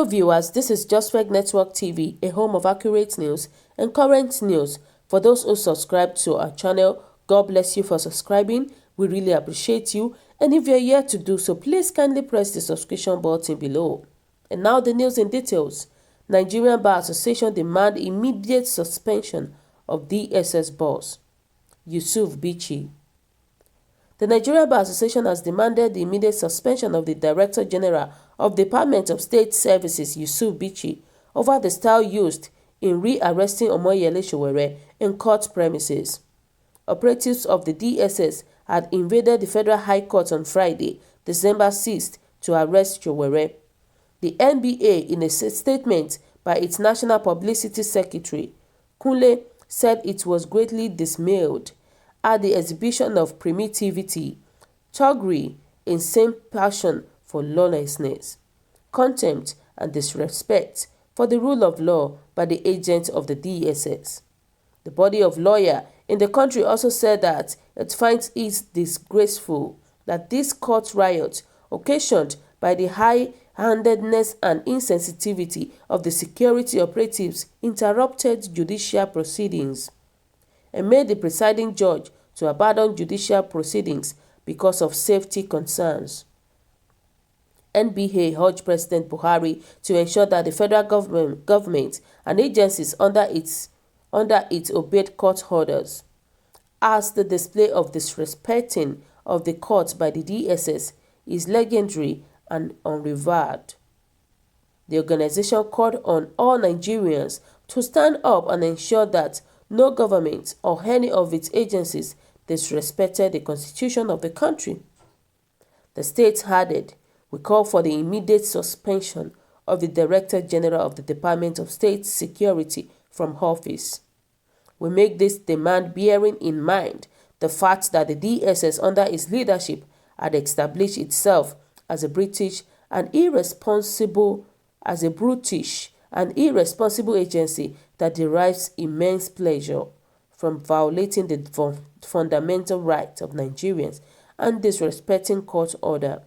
Hello viewers, this is Justweg Network TV, a home of accurate news and current news. For those who subscribe to our channel, God bless you for subscribing. We really appreciate you. And if you're yet to do so, please kindly press the subscription button below. And now the news in details. Nigerian Bar Association demand immediate suspension of DSS boss Yusuf Bichi. The Nigerian Bar Association has demanded the immediate suspension of the Director General of the Department of State Services, Yusuf Bichi, over the style used in re-arresting Omoyele Sowore in court premises. Operatives of the DSS had invaded the Federal High Court on Friday, December 6th, to arrest Sowore. The NBA, in a statement by its National Publicity Secretary, Kunle, said it was greatly dismayed at the exhibition of primitivity, thuggery, insane passion for lawlessness, contempt and disrespect for the rule of law by the agents of the DSS. The body of lawyers in the country also said that it finds it disgraceful that this court riot, occasioned by the high-handedness and insensitivity of the security operatives, interrupted judicial proceedings and made the presiding judge to abandon judicial proceedings because of safety concerns. NBA urged President Buhari to ensure that the federal government and agencies under it obeyed court orders, as the display of disrespecting of the court by the DSS is legendary and unrivaled. The organization called on all Nigerians to stand up and ensure that no government or any of its agencies disrespected the constitution of the country. The state added, "We call for the immediate suspension of the Director General of the Department of State Security from office. We make this demand bearing in mind the fact that the DSS under its leadership had established itself as a brutish and irresponsible agency that derives immense pleasure from violating the fundamental rights of Nigerians and disrespecting court order.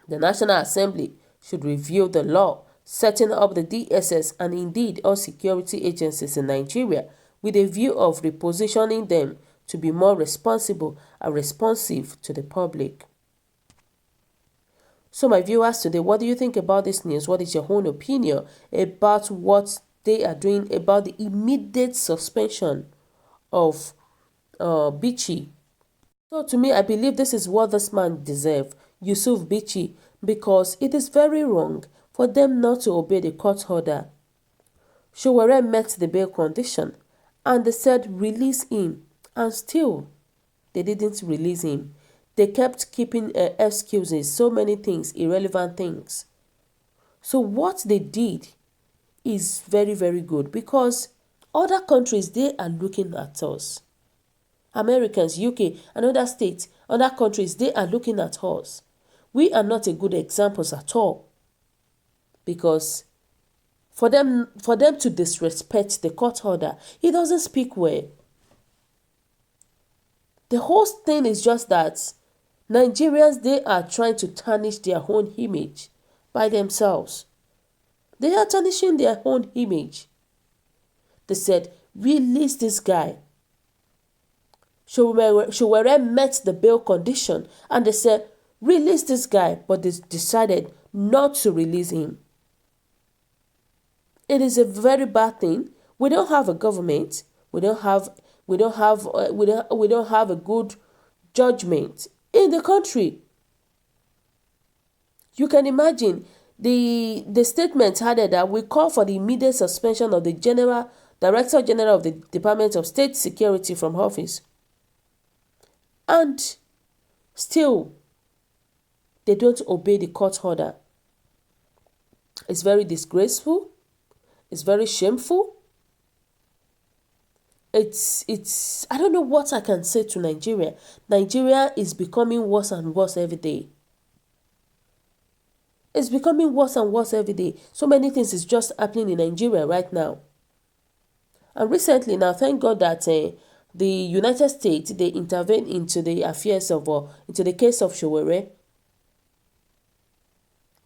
The National Assembly should review the law setting up the DSS and indeed all security agencies in Nigeria with a view of repositioning them to be more responsible and responsive to the public." So my viewers, today, what do you think about this news? What is your own opinion about what they are doing about the immediate suspension of Bichi? So to me, I believe this is what this man deserves, Yusuf Bichi, because it is very wrong for them not to obey the court order. Sowore met the bail condition and they said release him, and still they didn't release him. They kept keeping excuses, so many things, irrelevant things. So what they did is very, very good, because other countries, they are looking at us. Americans, UK, and other states, other countries, they are looking at us. We are not a good examples at all, because for them to disrespect the court order, it doesn't speak well. The whole thing is just that Nigerians, they are trying to tarnish their own image by themselves. They are tarnishing their own image. They said, release this guy. Sowore met the bail condition and they said, release this guy, but they decided not to release him. It is a very bad thing. We don't have a government. We don't have a good judgment in the country. You can imagine the statement added that we call for the immediate suspension of the Director General of the Department of State Security from office. And still, they don't obey the court order. It's very disgraceful. It's very shameful. It's I don't know what I can say to Nigeria. Nigeria is becoming worse and worse every day. It's becoming worse and worse every day. So many things is just happening in Nigeria right now. And recently now, thank God that the United States, they intervened into the affairs of into the case of Sowore.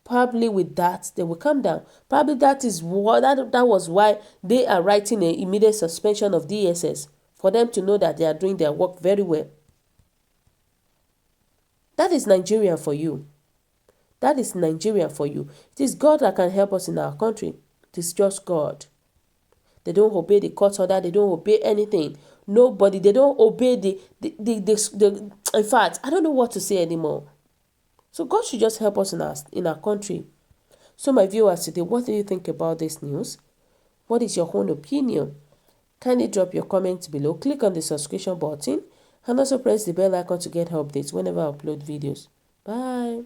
Probably with that, they will calm down. Probably that is what that was why they are writing an immediate suspension of DSS, for them to know that they are doing their work very well. That is Nigeria for you. That is Nigeria for you. It is God that can help us in our country. It is just God. They don't obey the court order. They don't obey anything. Nobody. They don't obey the in fact, I don't know what to say anymore. So God should just help us in our country. So my viewers today, what do you think about this news? What is your own opinion? Kindly drop your comments below. Click on the subscription button and also press the bell icon to get updates whenever I upload videos. Bye.